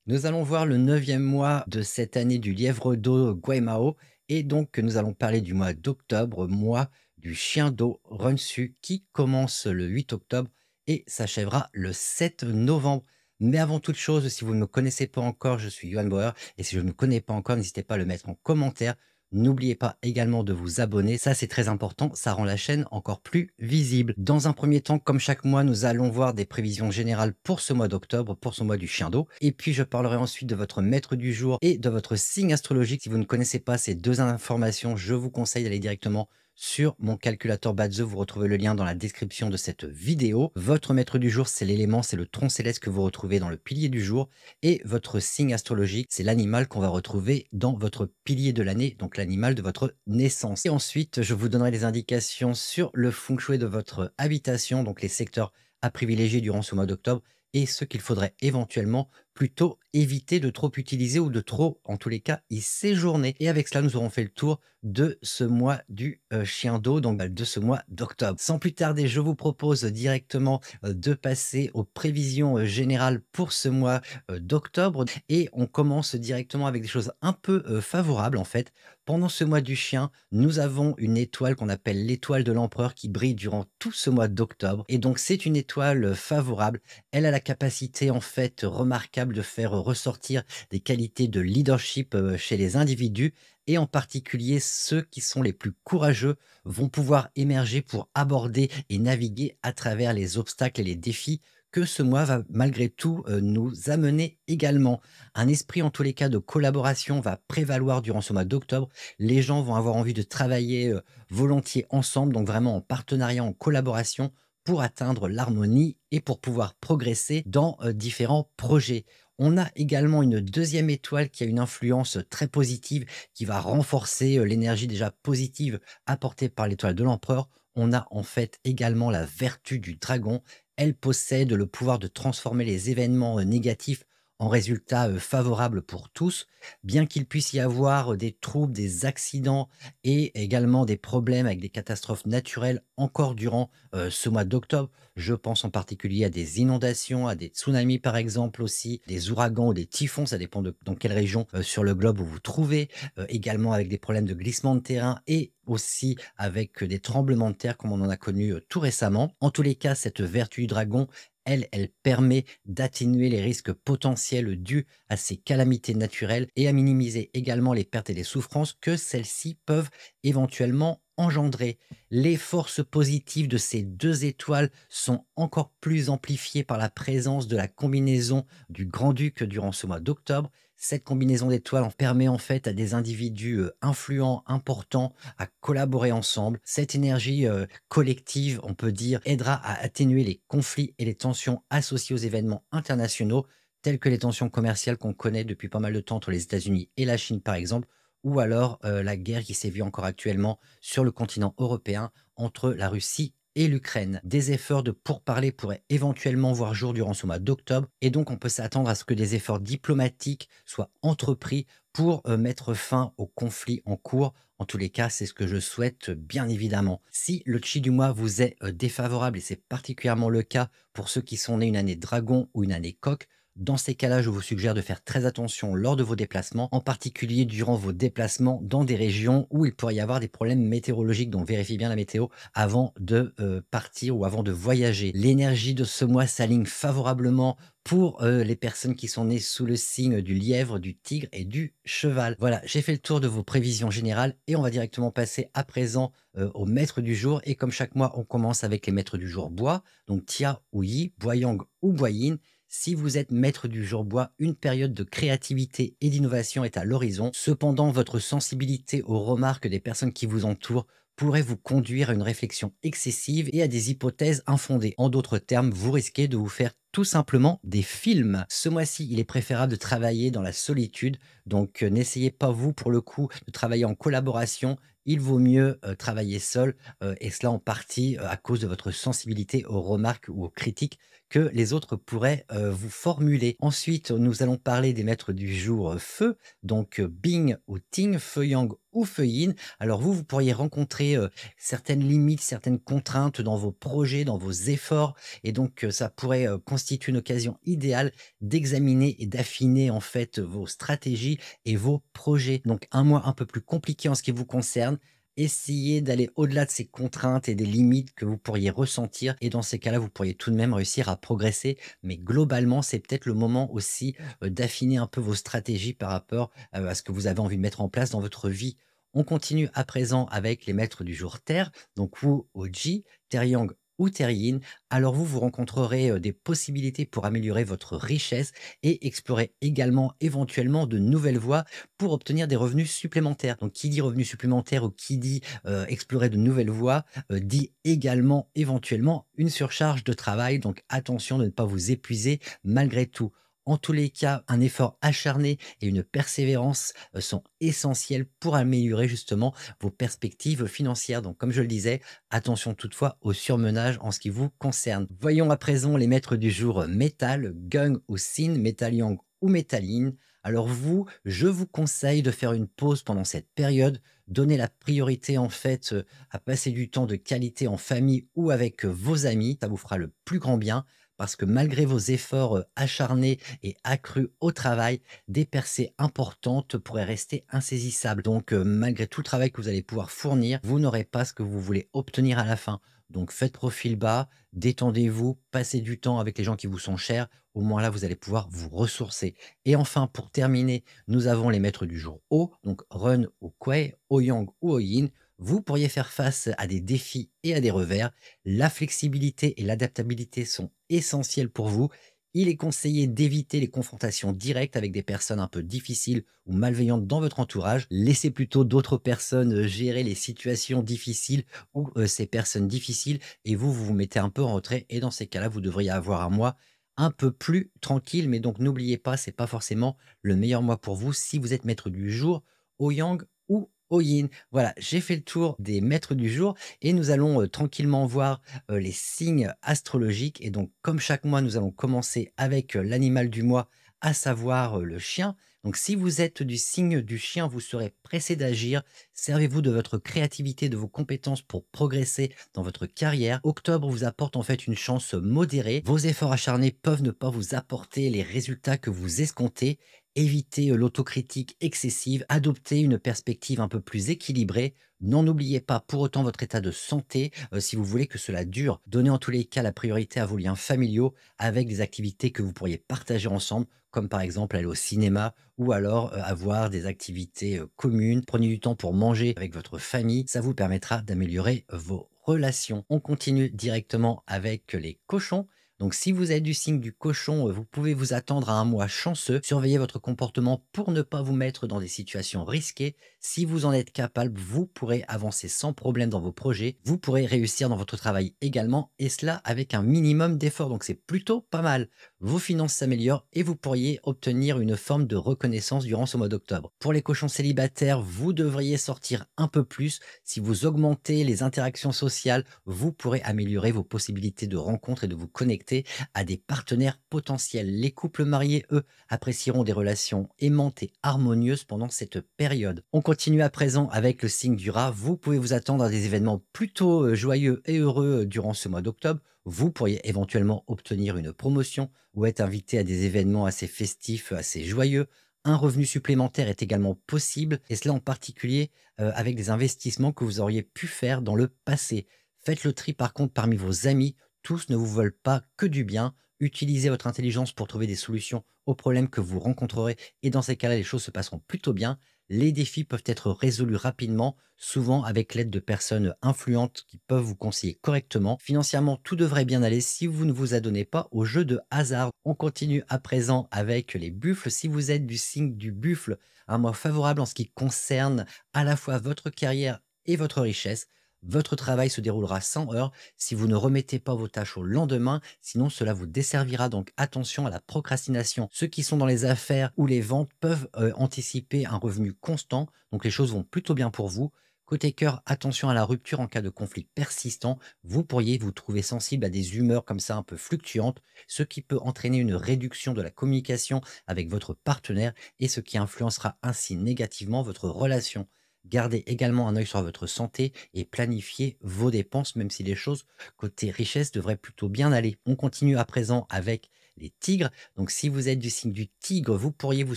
Nous allons voir le neuvième mois de cette année du lièvre d'eau Guaimao et donc nous allons parler du mois d'octobre, mois du chien d'eau Runsu qui commence le 8 octobre et s'achèvera le 7 novembre. Mais avant toute chose, si vous ne me connaissez pas encore, je suis Johan Bauer et si je ne me connais pas encore, n'hésitez pas à le mettre en commentaire. N'oubliez pas également de vous abonner, ça c'est très important, ça rend la chaîne encore plus visible. Dans un premier temps, comme chaque mois, nous allons voir des prévisions générales pour ce mois d'octobre, pour ce mois du chien d'eau. Et puis je parlerai ensuite de votre maître du jour et de votre signe astrologique. Si vous ne connaissez pas ces deux informations, je vous conseille d'aller directement sur mon calculateur Badze. Vous retrouvez le lien dans la description de cette vidéo. Votre maître du jour, c'est l'élément, c'est le tronc céleste que vous retrouvez dans le pilier du jour. Et votre signe astrologique, c'est l'animal qu'on va retrouver dans votre pilier de l'année, donc l'animal de votre naissance. Et ensuite, je vous donnerai des indications sur le feng shui de votre habitation, donc les secteurs à privilégier durant ce mois d'octobre et ce qu'il faudrait éventuellement plutôt éviter de trop utiliser ou de trop, en tous les cas, y séjourner. Et avec cela, nous aurons fait le tour de ce mois du chien d'eau, donc de ce mois d'octobre. Sans plus tarder, je vous propose directement de passer aux prévisions générales pour ce mois d'octobre. Et on commence directement avec des choses un peu favorables, en fait. Pendant ce mois du chien, nous avons une étoile qu'on appelle l'étoile de l'empereur qui brille durant tout ce mois d'octobre. Et donc, c'est une étoile favorable. Elle a la capacité, en fait, remarquable de faire ressortir des qualités de leadership chez les individus et en particulier ceux qui sont les plus courageux vont pouvoir émerger pour aborder et naviguer à travers les obstacles et les défis que ce mois va malgré tout nous amener également. Un esprit en tous les cas de collaboration va prévaloir durant ce mois d'octobre. Les gens vont avoir envie de travailler volontiers ensemble, donc vraiment en partenariat, en collaboration pour atteindre l'harmonie et pour pouvoir progresser dans différents projets. On a également une deuxième étoile qui a une influence très positive, qui va renforcer l'énergie déjà positive apportée par l'étoile de l'empereur. On a en fait également la vertu du dragon. Elle possède le pouvoir de transformer les événements négatifs en résultats favorables pour tous, bien qu'il puisse y avoir des troubles, des accidents et également des problèmes avec des catastrophes naturelles encore durant ce mois d'octobre. Je pense en particulier à des inondations, à des tsunamis par exemple aussi, des ouragans ou des typhons, ça dépend de dans quelle région sur le globe vous vous trouvez, également avec des problèmes de glissement de terrain et aussi avec des tremblements de terre comme on en a connu tout récemment. En tous les cas, cette vertu du dragon, elle permet d'atténuer les risques potentiels dus à ces calamités naturelles et à minimiser également les pertes et les souffrances que celles-ci peuvent éventuellement engendrer. Les forces positives de ces deux étoiles sont encore plus amplifiées par la présence de la combinaison du grand-duc durant ce mois d'octobre. Cette combinaison d'étoiles en permet en fait à des individus influents, importants, à collaborer ensemble. Cette énergie collective, on peut dire, aidera à atténuer les conflits et les tensions associées aux événements internationaux, telles que les tensions commerciales qu'on connaît depuis pas mal de temps entre les États-Unis et la Chine, par exemple, ou alors la guerre qui sévit encore actuellement sur le continent européen entre la Russie et l'Ukraine. Des efforts de pourparlers pourraient éventuellement voir jour durant ce mois d'octobre et donc on peut s'attendre à ce que des efforts diplomatiques soient entrepris pour mettre fin au conflit en cours. En tous les cas, c'est ce que je souhaite bien évidemment. Si le chi du mois vous est défavorable, et c'est particulièrement le cas pour ceux qui sont nés une année dragon ou une année coq, dans ces cas-là, je vous suggère de faire très attention lors de vos déplacements, en particulier durant vos déplacements dans des régions où il pourrait y avoir des problèmes météorologiques. Donc vérifiez bien la météo avant de partir ou avant de voyager. L'énergie de ce mois s'aligne favorablement pour les personnes qui sont nées sous le signe du lièvre, du tigre et du cheval. Voilà, j'ai fait le tour de vos prévisions générales et on va directement passer à présent au maître du jour. Et comme chaque mois, on commence avec les maîtres du jour bois, donc Tia ou Yi, Boyang ou Boyin. Si vous êtes maître du jour bois, une période de créativité et d'innovation est à l'horizon. Cependant, votre sensibilité aux remarques des personnes qui vous entourent pourrait vous conduire à une réflexion excessive et à des hypothèses infondées. En d'autres termes, vous risquez de vous faire tout simplement des films. Ce mois-ci, il est préférable de travailler dans la solitude, donc n'essayez pas vous, pour le coup, de travailler en collaboration. Il vaut mieux travailler seul, et cela en partie à cause de votre sensibilité aux remarques ou aux critiques que les autres pourraient vous formuler. Ensuite, nous allons parler des maîtres du jour feu, donc Bing ou Ting, Feu Yang ou Feu Yin. Alors vous, vous pourriez rencontrer certaines limites, certaines contraintes dans vos projets, dans vos efforts, et donc ça pourrait constituer constitue une occasion idéale d'examiner et d'affiner en fait vos stratégies et vos projets. Donc un mois un peu plus compliqué en ce qui vous concerne. Essayez d'aller au-delà de ces contraintes et des limites que vous pourriez ressentir et dans ces cas-là, vous pourriez tout de même réussir à progresser. Mais globalement, c'est peut-être le moment aussi d'affiner un peu vos stratégies par rapport à ce que vous avez envie de mettre en place dans votre vie. On continue à présent avec les maîtres du jour Terre, donc Wu Oji, Terre Yang ou Terre Yin. Alors vous rencontrerez des possibilités pour améliorer votre richesse et explorer également éventuellement de nouvelles voies pour obtenir des revenus supplémentaires. Donc qui dit revenus supplémentaires ou qui dit explorer de nouvelles voies dit également éventuellement une surcharge de travail. Donc attention de ne pas vous épuiser malgré tout. En tous les cas, un effort acharné et une persévérance sont essentiels pour améliorer justement vos perspectives financières. Donc, comme je le disais, attention toutefois au surmenage en ce qui vous concerne. Voyons à présent les maîtres du jour métal, gung ou sin, métal yang ou métaline. Alors vous, je vous conseille de faire une pause pendant cette période. Donnez la priorité en fait à passer du temps de qualité en famille ou avec vos amis. Ça vous fera le plus grand bien parce que malgré vos efforts acharnés et accrus au travail, des percées importantes pourraient rester insaisissables. Donc, malgré tout le travail que vous allez pouvoir fournir, vous n'aurez pas ce que vous voulez obtenir à la fin. Donc, faites profil bas, détendez-vous, passez du temps avec les gens qui vous sont chers. Au moins là, vous allez pouvoir vous ressourcer. Et enfin, pour terminer, nous avons les maîtres du jour O, donc Run ou Kuei, Ouyang ou Oyin. Vous pourriez faire face à des défis et à des revers. La flexibilité et l'adaptabilité sont essentielles pour vous. Il est conseillé d'éviter les confrontations directes avec des personnes un peu difficiles ou malveillantes dans votre entourage. Laissez plutôt d'autres personnes gérer les situations difficiles ou ces personnes difficiles et vous vous mettez un peu en retrait et dans ces cas-là, vous devriez avoir un mois un peu plus tranquille. Mais donc n'oubliez pas, c'est pas forcément le meilleur mois pour vous si vous êtes maître du jour, au yang ou au yin. Voilà, j'ai fait le tour des maîtres du jour et nous allons tranquillement voir les signes astrologiques. Et donc, comme chaque mois, nous allons commencer avec l'animal du mois, à savoir le chien. Donc, si vous êtes du signe du chien, vous serez pressé d'agir. Servez-vous de votre créativité, de vos compétences pour progresser dans votre carrière. Octobre vous apporte en fait une chance modérée. Vos efforts acharnés peuvent ne pas vous apporter les résultats que vous escomptez. Évitez l'autocritique excessive, adoptez une perspective un peu plus équilibrée. N'en oubliez pas pour autant votre état de santé si vous voulez que cela dure. Donnez en tous les cas la priorité à vos liens familiaux avec des activités que vous pourriez partager ensemble, comme par exemple aller au cinéma ou alors avoir des activités communes. Prenez du temps pour manger avec votre famille, ça vous permettra d'améliorer vos relations. On continue directement avec les cochons. Donc si vous êtes du signe du cochon, vous pouvez vous attendre à un mois chanceux. Surveillez votre comportement pour ne pas vous mettre dans des situations risquées. Si vous en êtes capable, vous pourrez avancer sans problème dans vos projets. Vous pourrez réussir dans votre travail également et cela avec un minimum d'effort. Donc c'est plutôt pas mal. Vos finances s'améliorent et vous pourriez obtenir une forme de reconnaissance durant ce mois d'octobre. Pour les cochons célibataires, vous devriez sortir un peu plus. Si vous augmentez les interactions sociales, vous pourrez améliorer vos possibilités de rencontre et de vous connecter à des partenaires potentiels. Les couples mariés, eux, apprécieront des relations aimantes et harmonieuses pendant cette période. On continue à présent avec le signe du rat. Vous pouvez vous attendre à des événements plutôt joyeux et heureux durant ce mois d'octobre. Vous pourriez éventuellement obtenir une promotion ou être invité à des événements assez festifs, assez joyeux. Un revenu supplémentaire est également possible, et cela en particulier avec des investissements que vous auriez pu faire dans le passé. Faites le tri par contre parmi vos amis. Tous ne vous veulent pas que du bien. Utilisez votre intelligence pour trouver des solutions aux problèmes que vous rencontrerez et dans ces cas-là, les choses se passeront plutôt bien. Les défis peuvent être résolus rapidement, souvent avec l'aide de personnes influentes qui peuvent vous conseiller correctement. Financièrement, tout devrait bien aller si vous ne vous adonnez pas au jeu de hasard. On continue à présent avec les buffles. Si vous êtes du signe du buffle, un mois favorable en ce qui concerne à la fois votre carrière et votre richesse. Votre travail se déroulera sans heurts si vous ne remettez pas vos tâches au lendemain, sinon cela vous desservira. Donc attention à la procrastination. Ceux qui sont dans les affaires ou les ventes peuvent anticiper un revenu constant, donc les choses vont plutôt bien pour vous. Côté cœur, attention à la rupture en cas de conflit persistant. Vous pourriez vous trouver sensible à des humeurs comme ça un peu fluctuantes, ce qui peut entraîner une réduction de la communication avec votre partenaire et ce qui influencera ainsi négativement votre relation. Gardez également un œil sur votre santé et planifiez vos dépenses, même si les choses côté richesse devraient plutôt bien aller. On continue à présent avec les tigres. Donc, si vous êtes du signe du tigre, vous pourriez vous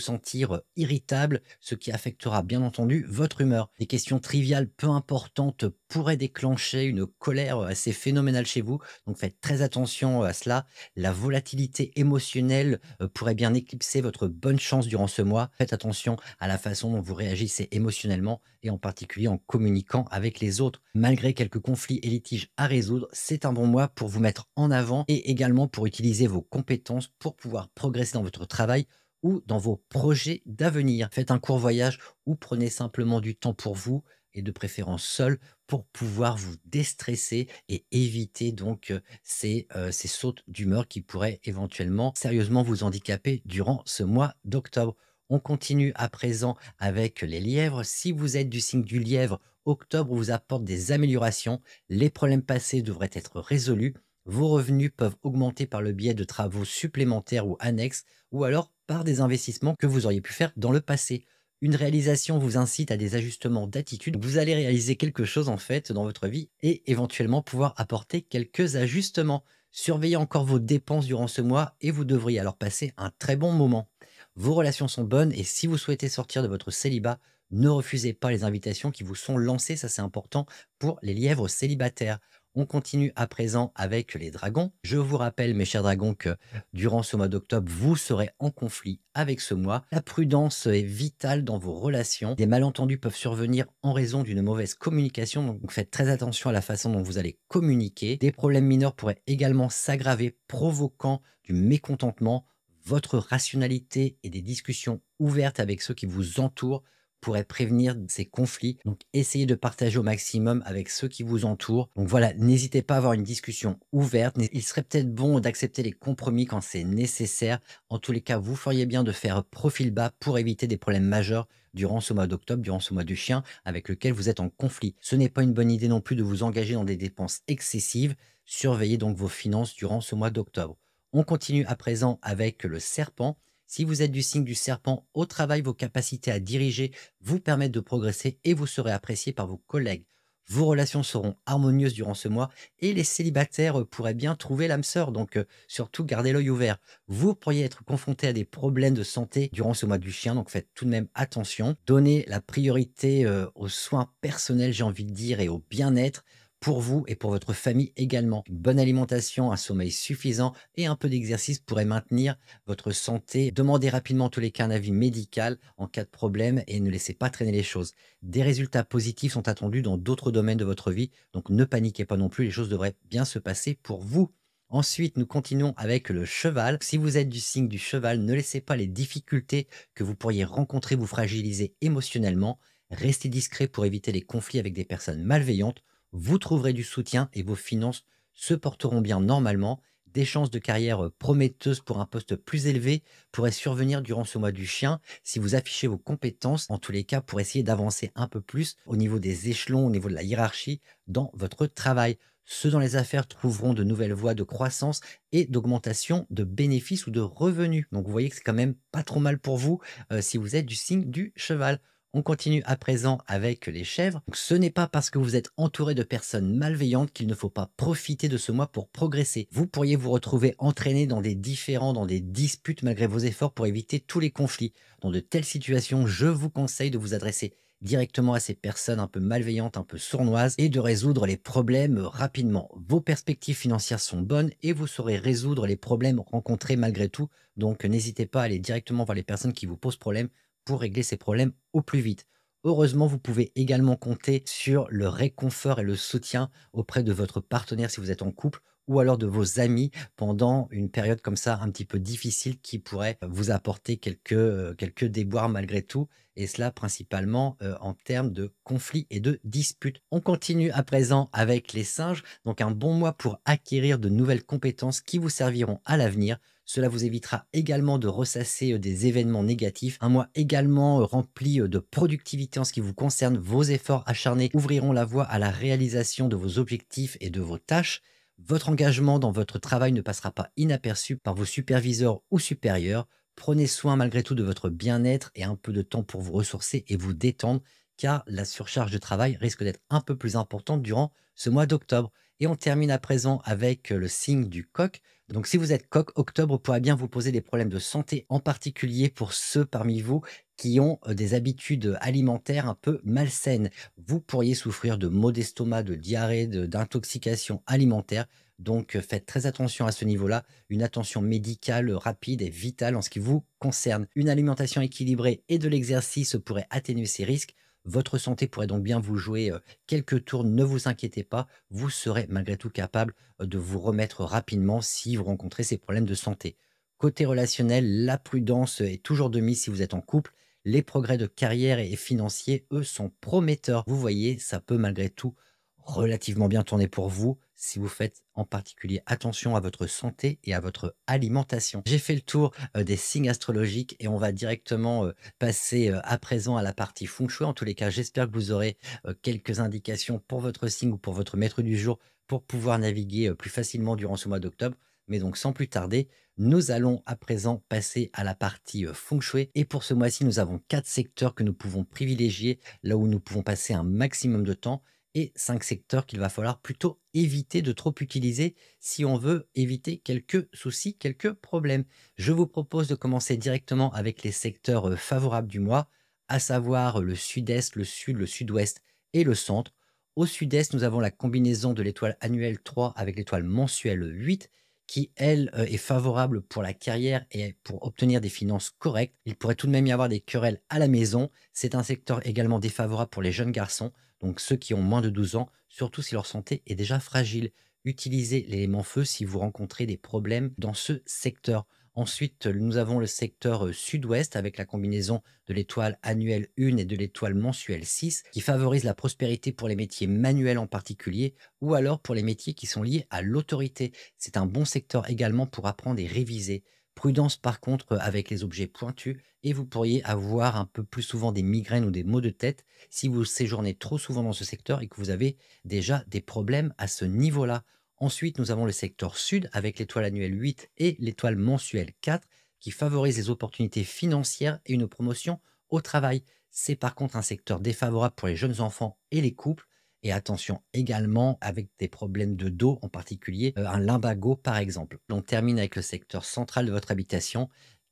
sentir irritable, ce qui affectera bien entendu votre humeur. Des questions triviales peu importantes pourraient déclencher une colère assez phénoménale chez vous. Donc, faites très attention à cela. La volatilité émotionnelle pourrait bien éclipser votre bonne chance durant ce mois. Faites attention à la façon dont vous réagissez émotionnellement et en particulier en communiquant avec les autres. Malgré quelques conflits et litiges à résoudre, c'est un bon mois pour vous mettre en avant et également pour utiliser vos compétences pour pouvoir progresser dans votre travail ou dans vos projets d'avenir. Faites un court voyage ou prenez simplement du temps pour vous et de préférence seul pour pouvoir vous déstresser et éviter donc ces sautes d'humeur qui pourraient éventuellement sérieusement vous handicaper durant ce mois d'octobre. On continue à présent avec les lièvres. Si vous êtes du signe du lièvre, octobre vous apporte des améliorations. Les problèmes passés devraient être résolus. Vos revenus peuvent augmenter par le biais de travaux supplémentaires ou annexes, ou alors par des investissements que vous auriez pu faire dans le passé. Une réalisation vous incite à des ajustements d'attitude. Vous allez réaliser quelque chose en fait dans votre vie et éventuellement pouvoir apporter quelques ajustements. Surveillez encore vos dépenses durant ce mois et vous devriez alors passer un très bon moment. Vos relations sont bonnes et si vous souhaitez sortir de votre célibat, ne refusez pas les invitations qui vous sont lancées, ça c'est important pour les lièvres célibataires. On continue à présent avec les dragons. Je vous rappelle, mes chers dragons, que durant ce mois d'octobre, vous serez en conflit avec ce mois. La prudence est vitale dans vos relations. Des malentendus peuvent survenir en raison d'une mauvaise communication, donc faites très attention à la façon dont vous allez communiquer. Des problèmes mineurs pourraient également s'aggraver, provoquant du mécontentement. Votre rationalité et des discussions ouvertes avec ceux qui vous entourent pourraient prévenir ces conflits. Donc, essayez de partager au maximum avec ceux qui vous entourent. Donc voilà, n'hésitez pas à avoir une discussion ouverte. Il serait peut-être bon d'accepter les compromis quand c'est nécessaire. En tous les cas, vous feriez bien de faire profil bas pour éviter des problèmes majeurs durant ce mois d'octobre, durant ce mois du chien avec lequel vous êtes en conflit. Ce n'est pas une bonne idée non plus de vous engager dans des dépenses excessives. Surveillez donc vos finances durant ce mois d'octobre. On continue à présent avec le serpent. Si vous êtes du signe du serpent, au travail, vos capacités à diriger vous permettent de progresser et vous serez apprécié par vos collègues. Vos relations seront harmonieuses durant ce mois et les célibataires pourraient bien trouver l'âme sœur, donc surtout gardez l'œil ouvert. Vous pourriez être confronté à des problèmes de santé durant ce mois du chien, donc faites tout de même attention. Donnez la priorité aux soins personnels, j'ai envie de dire, et au bien-être pour vous et pour votre famille également. Une bonne alimentation, un sommeil suffisant et un peu d'exercice pourraient maintenir votre santé. Demandez rapidement en tous les cas un avis médical en cas de problème et ne laissez pas traîner les choses. Des résultats positifs sont attendus dans d'autres domaines de votre vie, donc ne paniquez pas non plus, les choses devraient bien se passer pour vous. Ensuite, nous continuons avec le cheval. Si vous êtes du signe du cheval, ne laissez pas les difficultés que vous pourriez rencontrer vous fragiliser émotionnellement. Restez discret pour éviter les conflits avec des personnes malveillantes. Vous trouverez du soutien et vos finances se porteront bien normalement. Des chances de carrière prometteuses pour un poste plus élevé pourraient survenir durant ce mois du chien si vous affichez vos compétences, en tous les cas pour essayer d'avancer un peu plus au niveau des échelons, au niveau de la hiérarchie dans votre travail. Ceux dans les affaires trouveront de nouvelles voies de croissance et d'augmentation de bénéfices ou de revenus. Donc vous voyez que c'est quand même pas trop mal pour vous si vous êtes du signe du cheval. On continue à présent avec les chèvres. Donc, ce n'est pas parce que vous êtes entouré de personnes malveillantes qu'il ne faut pas profiter de ce mois pour progresser. Vous pourriez vous retrouver entraîné dans dans des disputes malgré vos efforts pour éviter tous les conflits. Dans de telles situations, je vous conseille de vous adresser directement à ces personnes un peu malveillantes, un peu sournoises et de résoudre les problèmes rapidement. Vos perspectives financières sont bonnes et vous saurez résoudre les problèmes rencontrés malgré tout. Donc n'hésitez pas à aller directement vers les personnes qui vous posent problème pour régler ces problèmes au plus vite. Heureusement, vous pouvez également compter sur le réconfort et le soutien auprès de votre partenaire si vous êtes en couple ou alors de vos amis pendant une période comme ça un petit peu difficile qui pourrait vous apporter quelques déboires malgré tout et cela principalement en termes de conflits et de disputes. On continue à présent avec les singes, donc un bon mois pour acquérir de nouvelles compétences qui vous serviront à l'avenir. Cela vous évitera également de ressasser des événements négatifs. Un mois également rempli de productivité en ce qui vous concerne. Vos efforts acharnés ouvriront la voie à la réalisation de vos objectifs et de vos tâches. Votre engagement dans votre travail ne passera pas inaperçu par vos superviseurs ou supérieurs. Prenez soin malgré tout de votre bien-être et un peu de temps pour vous ressourcer et vous détendre, car la surcharge de travail risque d'être un peu plus importante durant ce mois d'octobre. Et on termine à présent avec le signe du coq. Donc si vous êtes coq, octobre pourrait bien vous poser des problèmes de santé, en particulier pour ceux parmi vous qui ont des habitudes alimentaires un peu malsaines. Vous pourriez souffrir de maux d'estomac, de diarrhée, d'intoxication alimentaire. Donc faites très attention à ce niveau-là. Une attention médicale rapide est vitale en ce qui vous concerne. Une alimentation équilibrée et de l'exercice pourraient atténuer ces risques. Votre santé pourrait donc bien vous jouer quelques tours, ne vous inquiétez pas, vous serez malgré tout capable de vous remettre rapidement si vous rencontrez ces problèmes de santé. Côté relationnel, la prudence est toujours de mise si vous êtes en couple. Les progrès de carrière et financiers, eux, sont prometteurs. Vous voyez, ça peut malgré tout relativement bien tourner pour vous si vous faites en particulier attention à votre santé et à votre alimentation. J'ai fait le tour des signes astrologiques et on va directement passer à présent à la partie feng shui. En tous les cas, j'espère que vous aurez quelques indications pour votre signe ou pour votre maître du jour pour pouvoir naviguer plus facilement durant ce mois d'octobre. Mais donc sans plus tarder, nous allons à présent passer à la partie feng shui. Et pour ce mois-ci, nous avons 4 secteurs que nous pouvons privilégier, là où nous pouvons passer un maximum de temps, et 5 secteurs qu'il va falloir plutôt éviter de trop utiliser si on veut éviter quelques soucis, quelques problèmes. Je vous propose de commencer directement avec les secteurs favorables du mois, à savoir le sud-est, le sud, le sud-ouest et le centre. Au sud-est, nous avons la combinaison de l'étoile annuelle 3 avec l'étoile mensuelle 8 qui, elle, est favorable pour la carrière et pour obtenir des finances correctes. Il pourrait tout de même y avoir des querelles à la maison. C'est un secteur également défavorable pour les jeunes garçons, donc ceux qui ont moins de 12 ans, surtout si leur santé est déjà fragile. Utilisez l'élément feu si vous rencontrez des problèmes dans ce secteur. Ensuite, nous avons le secteur sud-ouest avec la combinaison de l'étoile annuelle 1 et de l'étoile mensuelle 6 qui favorise la prospérité pour les métiers manuels en particulier ou alors pour les métiers qui sont liés à l'autorité. C'est un bon secteur également pour apprendre et réviser. Prudence par contre avec les objets pointus et vous pourriez avoir un peu plus souvent des migraines ou des maux de tête si vous séjournez trop souvent dans ce secteur et que vous avez déjà des problèmes à ce niveau-là. Ensuite, nous avons le secteur sud avec l'étoile annuelle 8 et l'étoile mensuelle 4 qui favorisent les opportunités financières et une promotion au travail. C'est par contre un secteur défavorable pour les jeunes enfants et les couples. Et attention également avec des problèmes de dos, en particulier un lumbago par exemple. On termine avec le secteur central de votre habitation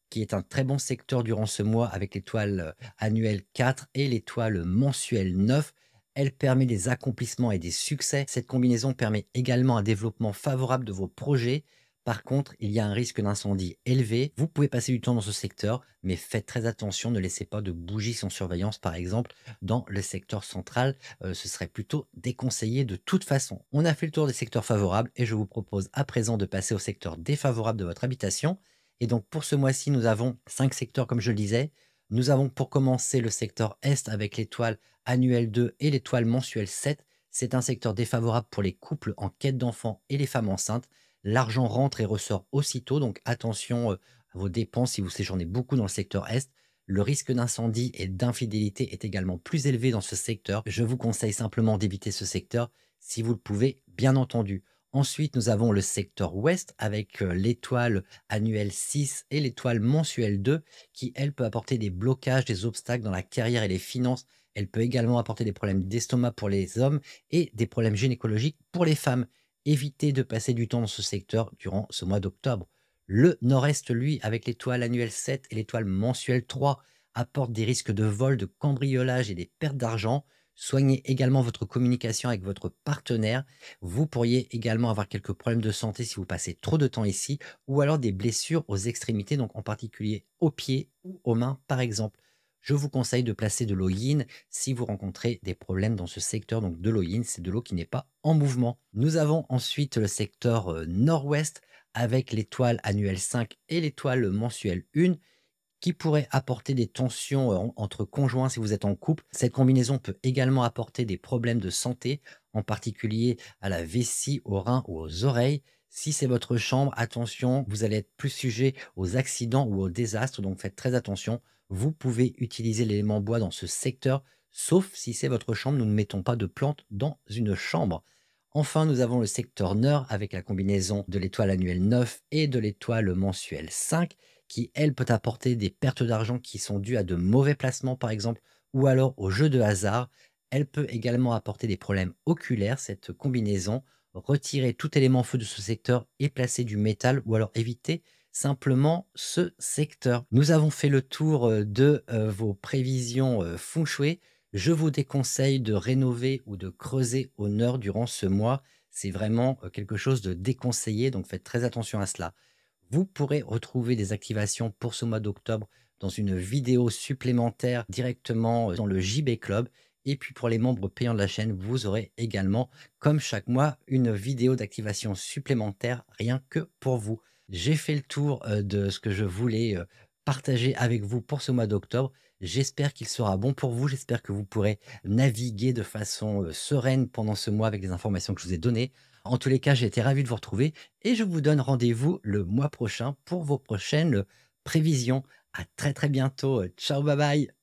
qui est un très bon secteur durant ce mois avec l'étoile annuelle 4 et l'étoile mensuelle 9. Elle permet des accomplissements et des succès. Cette combinaison permet également un développement favorable de vos projets. Par contre, il y a un risque d'incendie élevé. Vous pouvez passer du temps dans ce secteur, mais faites très attention, ne laissez pas de bougies sans surveillance, par exemple, dans le secteur central. Ce serait plutôt déconseillé de toute façon. On a fait le tour des secteurs favorables et je vous propose à présent de passer au secteur défavorable de votre habitation. Et donc pour ce mois-ci, nous avons 5 secteurs comme je le disais. Nous avons pour commencer le secteur Est avec l'étoile annuelle 2 et l'étoile mensuelle 7. C'est un secteur défavorable pour les couples en quête d'enfants et les femmes enceintes. L'argent rentre et ressort aussitôt, donc attention à vos dépenses si vous séjournez beaucoup dans le secteur Est. Le risque d'incendie et d'infidélité est également plus élevé dans ce secteur. Je vous conseille simplement d'éviter ce secteur si vous le pouvez, bien entendu. Ensuite, nous avons le secteur ouest avec l'étoile annuelle 6 et l'étoile mensuelle 2 qui, elle, peut apporter des blocages, des obstacles dans la carrière et les finances. Elle peut également apporter des problèmes d'estomac pour les hommes et des problèmes gynécologiques pour les femmes. Évitez de passer du temps dans ce secteur durant ce mois d'octobre. Le nord-est, lui, avec l'étoile annuelle 7 et l'étoile mensuelle 3, apporte des risques de vol, de cambriolage et des pertes d'argent. Soignez également votre communication avec votre partenaire. Vous pourriez également avoir quelques problèmes de santé si vous passez trop de temps ici, ou alors des blessures aux extrémités, donc en particulier aux pieds ou aux mains par exemple. Je vous conseille de placer de l'eau yin si vous rencontrez des problèmes dans ce secteur. Donc de l'eau yin, c'est de l'eau qui n'est pas en mouvement. Nous avons ensuite le secteur nord-ouest avec l'étoile annuelle 5 et l'étoile mensuelle 1 qui pourrait apporter des tensions entre conjoints si vous êtes en couple. Cette combinaison peut également apporter des problèmes de santé, en particulier à la vessie, aux reins ou aux oreilles. Si c'est votre chambre, attention, vous allez être plus sujet aux accidents ou aux désastres, donc faites très attention. Vous pouvez utiliser l'élément bois dans ce secteur, sauf si c'est votre chambre. Nous ne mettons pas de plantes dans une chambre. Enfin, nous avons le secteur nord avec la combinaison de l'étoile annuelle 9 et de l'étoile mensuelle 5 qui, elle, peut apporter des pertes d'argent qui sont dues à de mauvais placements, par exemple, ou alors aux jeux de hasard. Elle peut également apporter des problèmes oculaires, cette combinaison. Retirer tout élément feu de ce secteur et placer du métal ou alors éviter simplement ce secteur. Nous avons fait le tour de vos prévisions feng shui. Je vous déconseille de rénover ou de creuser au nord durant ce mois. C'est vraiment quelque chose de déconseillé, donc faites très attention à cela. Vous pourrez retrouver des activations pour ce mois d'octobre dans une vidéo supplémentaire directement dans le JB Club. Et puis pour les membres payants de la chaîne, vous aurez également, comme chaque mois, une vidéo d'activation supplémentaire rien que pour vous. J'ai fait le tour de ce que je voulais partager avec vous pour ce mois d'octobre. J'espère qu'il sera bon pour vous. J'espère que vous pourrez naviguer de façon sereine pendant ce mois avec les informations que je vous ai données. En tous les cas, j'ai été ravi de vous retrouver et je vous donne rendez-vous le mois prochain pour vos prochaines prévisions. À très très bientôt. Ciao, bye bye.